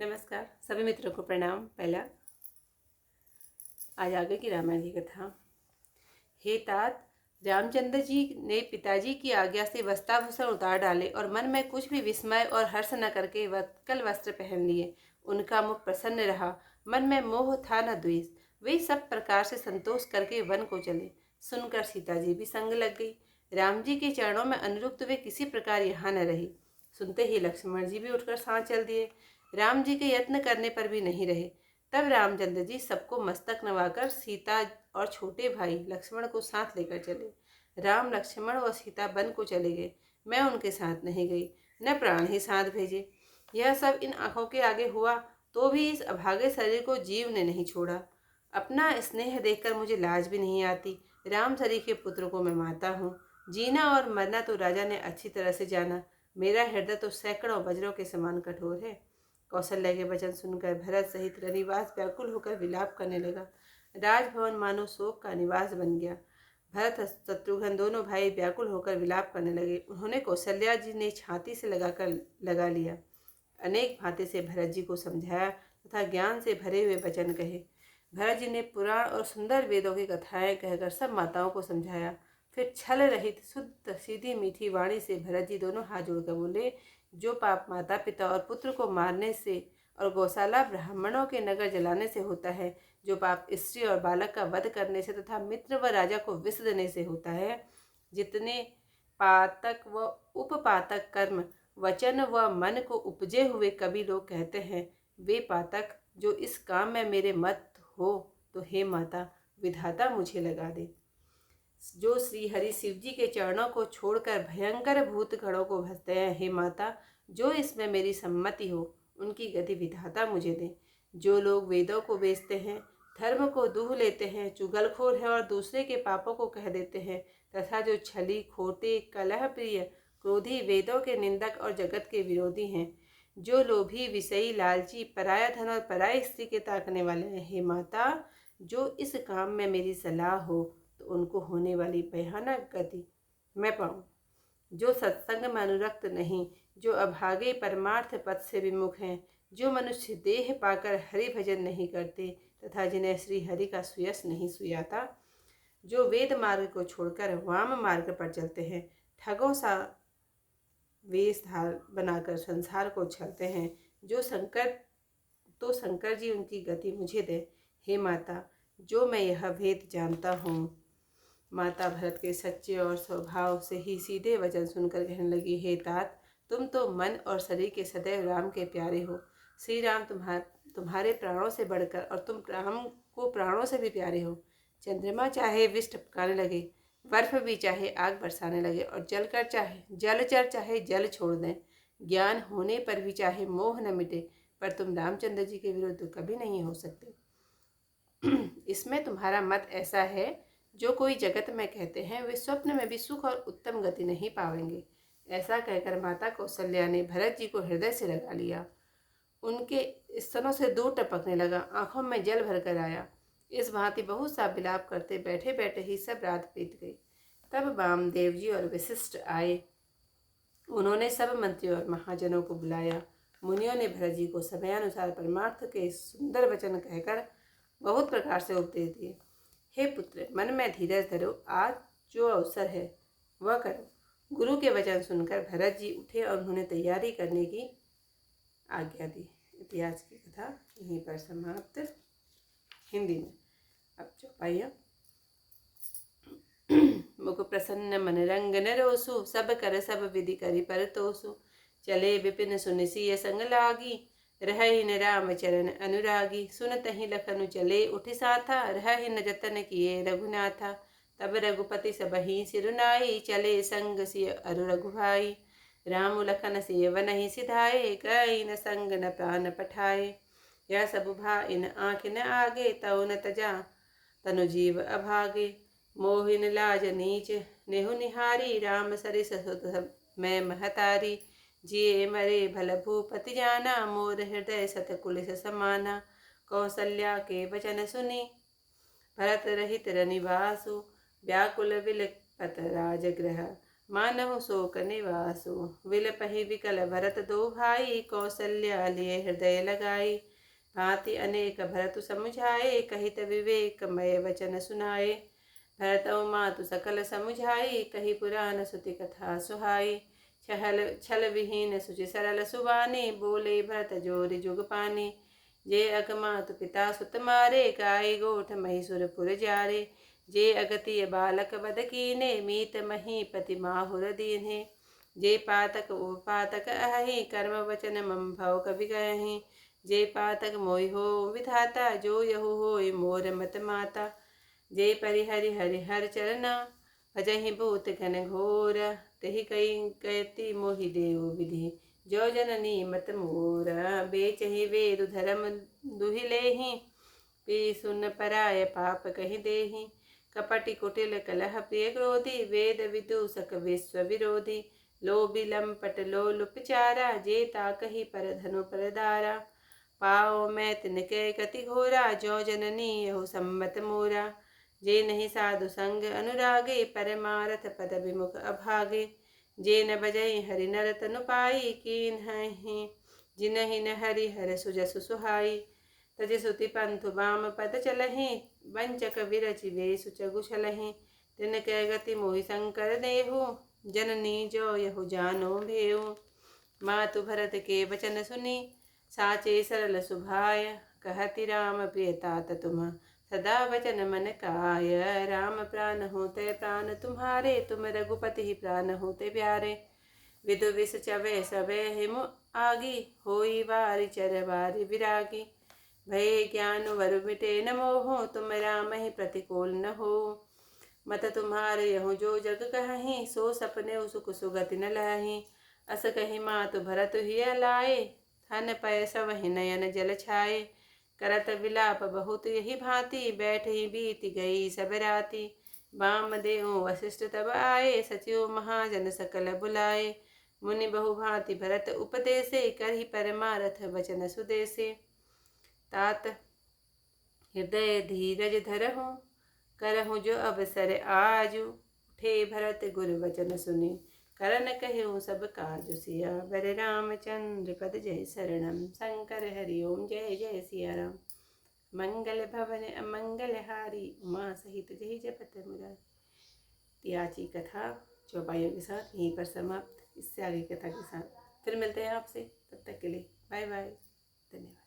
नमस्कार सभी मित्रों को प्रणाम। पहला आज आगे की रामायण की कथा। हे तात, रामचंद्र जी ने पिताजी की आज्ञा से वस्त्राभूषण उतार डाले और मन में कुछ भी विस्मय और हर्ष न करके वत्कल वस्त्र पहन लिए। उनका मुख प्रसन्न रहा, मन में मोह था न द्वेष। वे सब प्रकार से संतोष करके वन को चले। सुनकर सीता जी भी संग लग गई। राम जी के चरणों में अनुरुक्त वे किसी प्रकार यहाँ न रही। सुनते ही लक्ष्मण जी भी उठकर साथ चल दिए। राम जी के यत्न करने पर भी नहीं रहे। तब रामचंद्र जी सबको मस्तक नवाकर सीता और छोटे भाई लक्ष्मण को साथ लेकर चले। राम लक्ष्मण और सीता वन को चले गए। मैं उनके साथ नहीं गई, न प्राण ही साथ भेजे। यह सब इन आंखों के आगे हुआ तो भी इस अभागे शरीर को जीव ने नहीं छोड़ा। अपना स्नेह देखकर मुझे लाज भी नहीं आती। राम सरी के पुत्र को मैं माता हूँ। जीना और मरना तो राजा ने अच्छी तरह से जाना। मेरा हृदय तो सैकड़ों वज्रों के समान कठोर है। कौशल्या के वचन सुनकर भरत सहित रनिवास व्याकुल होकर विलाप करने लगा। राजभवन मानो शोक का निवास बन गया। भरत शत्रुघ्न दोनों भाई व्याकुल होकर विलाप करने लगे। उन्होंने कौशल्या जी ने छाती से लगा लिया। अनेक भांति से भरत जी को समझाया तथा ज्ञान से भरे हुए वचन कहे। भरत जी ने पुराण और सुंदर वेदों की कथाएं कहकर सब माताओं को समझाया। फिर छल रहित शुद्ध सीधी मीठी वाणी से भरत जी दोनों हाथ जोड़कर बोले, जो पाप माता पिता और पुत्र को मारने से और गौशाला ब्राह्मणों के नगर जलाने से होता है, जो पाप स्त्री और बालक का वध करने से तथा मित्र व राजा को विष देने से होता है, जितने पातक व उपपातक कर्म वचन व मन को उपजे हुए कवि लोग कहते हैं, वे पातक जो इस काम में मेरे मत हो तो हे माता विधाता मुझे लगा दे। जो श्री हरि शिव जी के चरणों को छोड़कर भयंकर भूत गणों को भसते हैं, हे माता जो इसमें मेरी सम्मति हो उनकी गति विधाता मुझे दे। जो लोग वेदों को बेचते हैं, धर्म को दूह लेते हैं, चुगलखोर हैं और दूसरे के पापों को कह देते हैं तथा जो छली खोटे कलह प्रिय क्रोधी वेदों के निंदक और जगत के विरोधी हैं, जो लोभी विषयी लालची पराया धन और पराई स्त्री के ताकने वाले हैं, हे माता जो इस काम में मेरी सलाह हो तो उनको होने वाली भयानक गति मैं पाऊँ। जो सत्संग में अनुरक्त नहीं, जो अभागे परमार्थ पथ से विमुख हैं, जो मनुष्य देह पाकर हरि भजन नहीं करते तथा जिन्हें श्री हरि का सुयश नहीं सुयाता, जो वेद मार्ग को छोड़कर वाम मार्ग पर चलते हैं, ठगों सा वेश धार बनाकर संसार को छलते हैं, जो शंकर जी उनकी गति मुझे दे। हे माता जो मैं यह भेद जानता हूँ। माता भरत के सच्चे और स्वभाव से ही सीधे वचन सुनकर कहने लगी, हे तात, तुम तो मन और शरीर के सदैव राम के प्यारे हो। श्री राम तुम्हारे प्राणों से बढ़कर और तुम राम को प्राणों से भी प्यारे हो। चंद्रमा चाहे विष टपकाने लगे, बर्फ भी चाहे आग बरसाने लगे और जलचर चाहे जल छोड़ दें, ज्ञान होने पर भी चाहे मोह न मिटे, पर तुम रामचंद्र जी के विरुद्ध कभी नहीं हो सकते। इसमें तुम्हारा मत ऐसा है, जो कोई जगत में कहते हैं वे स्वप्न में भी सुख और उत्तम गति नहीं पावेंगे। ऐसा कहकर माता कौशल्या ने भरत जी को हृदय से लगा लिया। उनके स्तनों से दूध टपकने लगा, आंखों में जल भर कर आया। इस भांति बहुत सा विलाप करते बैठे बैठे ही सब रात बीत गई। तब वामदेव जी और वशिष्ठ आए। उन्होंने सब मंत्रियों और महाजनों को बुलाया। मुनियों ने भरत जी को समयानुसार परमार्थ के सुंदर वचन कहकर बहुत प्रकार से उपदेश दिए। हे पुत्र, मन में धीरज धरो, आज जो अवसर है वह करो। गुरु के वचन सुनकर भरत जी उठे और उन्होंने तैयारी करने की आज्ञा दी। इतिहास की कथा यहीं पर समाप्त। हिंदी में अब चौपाइयाँ। मुख प्रसन्न मन रंग न रोसु, सब कर सब विधि करी पर तोसु। चले विपिन सुनिसिय संग लागी, रहहि न राम चरण अनुरागी। सुनत ही लखनु चले उठ साथा, रहहि न जतन किए रघुनाथा। तब रघुपति सबहि सिरुनाई, चले संग सिय अरु रघुभाई। राम लखन सिय वनहि सिधाए, कई न संग न प्राण पठाए। यह सब भाई न आँख न आगे, तौ न तजा तनु जीव अभागे। मोहिन लाज नीच नेहु निहारी, राम सरिस सुत मैं महतारी। जिए मरे भल भूपति जाना, मोर हृदय सतकुलिस समाना। कौशल्या के वचन सुनी, भरत रहित रनिवासु। व्याकुल विलपत राजगृह, मानव शोक निवासो। विलपहि विकल भरत दो भाई, कौशल्या लिए हृदय लगाई। भांति अनेक भरत समुझाए, कहित विवेकमय वचन सुनाए। भरत मातु सकल समुझाई, कही पुराण सुति कथा सुहाई। छल विहीन सुचि सरल सुबानी, बोले भरत जोरि जुग पानी। जे अगमातु पिता सुत मारे, गाय गोठ महिषुरपुर जारे। जे अगतिय बालक बध कीने, मीत महीपति माहुर दीन्हे। जे पातक ओ पातक अहि, कर्म वचन मम भव कवि गहि। जे पातक मोहि हो विधाता, जो यहु होय मोर मत माता। जे परिहरि हरि हर चरना, भजहि भूत घन घोर। तेहि कई कहती मोहि देव विधि, जो जननी मत मोर। बेचहि वेद धर्म दुहि लेहि, पी सुन पराय पाप कहि देहि। कपटि कुटिल कलह प्रिय क्रोधी, वेद विदूषक विश्व विरोधी। लोभी लंपट लोलुप चारा, जे ताकहि पर धनु परदारा। पाओ मैं तिनके गति घोरा, जो जननी यहु सम्मत मोरा। जे नहीं साधु संग अनुरागे, परमारथ पद विमुख अभागे। जे न बजई हरि नर तनु पाई, कीन्हि जिनहि न हरि हर सुजसु सुहाई। तज सुति पंथु बाम पद चलहि, वंचक विरचि वेशु चगु छलहि। तिनके गति मोहि शंकर देहु, जननी जो यहु जानो भेउ। मातु भरत के वचन सुनी, साचे सरल सुभाय। कहति राम प्रिय तात तुम, सदा वचन मन काय। राम प्राण होते प्राण तुम्हारे, तुम रघुपति ही प्राण होते प्यारे। विदु विष चवे सबे हिमु आगी, होई वारि चर वारि विरागी। भय ज्ञान वर मिटे न मोह, तुम राम ही प्रतिकूल न हो। मत तुम्हारे यहु जो जग कहि, सो सपने सुख सुगति न लहि। अस कहि मातु भरत हिय लाए, थन पय सवहि नयन जल छाए। करत विलाप बहुत यही भांति, बैठ ही बीत गई सब राति। बाम देव वशिष्ठ तब आए, सचिव महाजन सकल बुलाए। मुनि बहु भांति भरत उपदेसे, करहि परमारथ वचन सुदेसे। तात हृदय धीरज धरहु, करहु जो अवसर आजु। उठे भरत गुर वचन सुनि, करन कहूँ सब काजु। सियावर रामचंद्र पद जय शरणम, शंकर हरि ओम जय जय सिया राम। मंगल भवन अमंगल हारी, उमा सहित जय जपत मुरारी। आज की कथा चौपाइयों के साथ यहीं पर समाप्त। इससे आगे कथा के साथ फिर मिलते हैं आपसे, तब तक के लिए बाय बाय, धन्यवाद।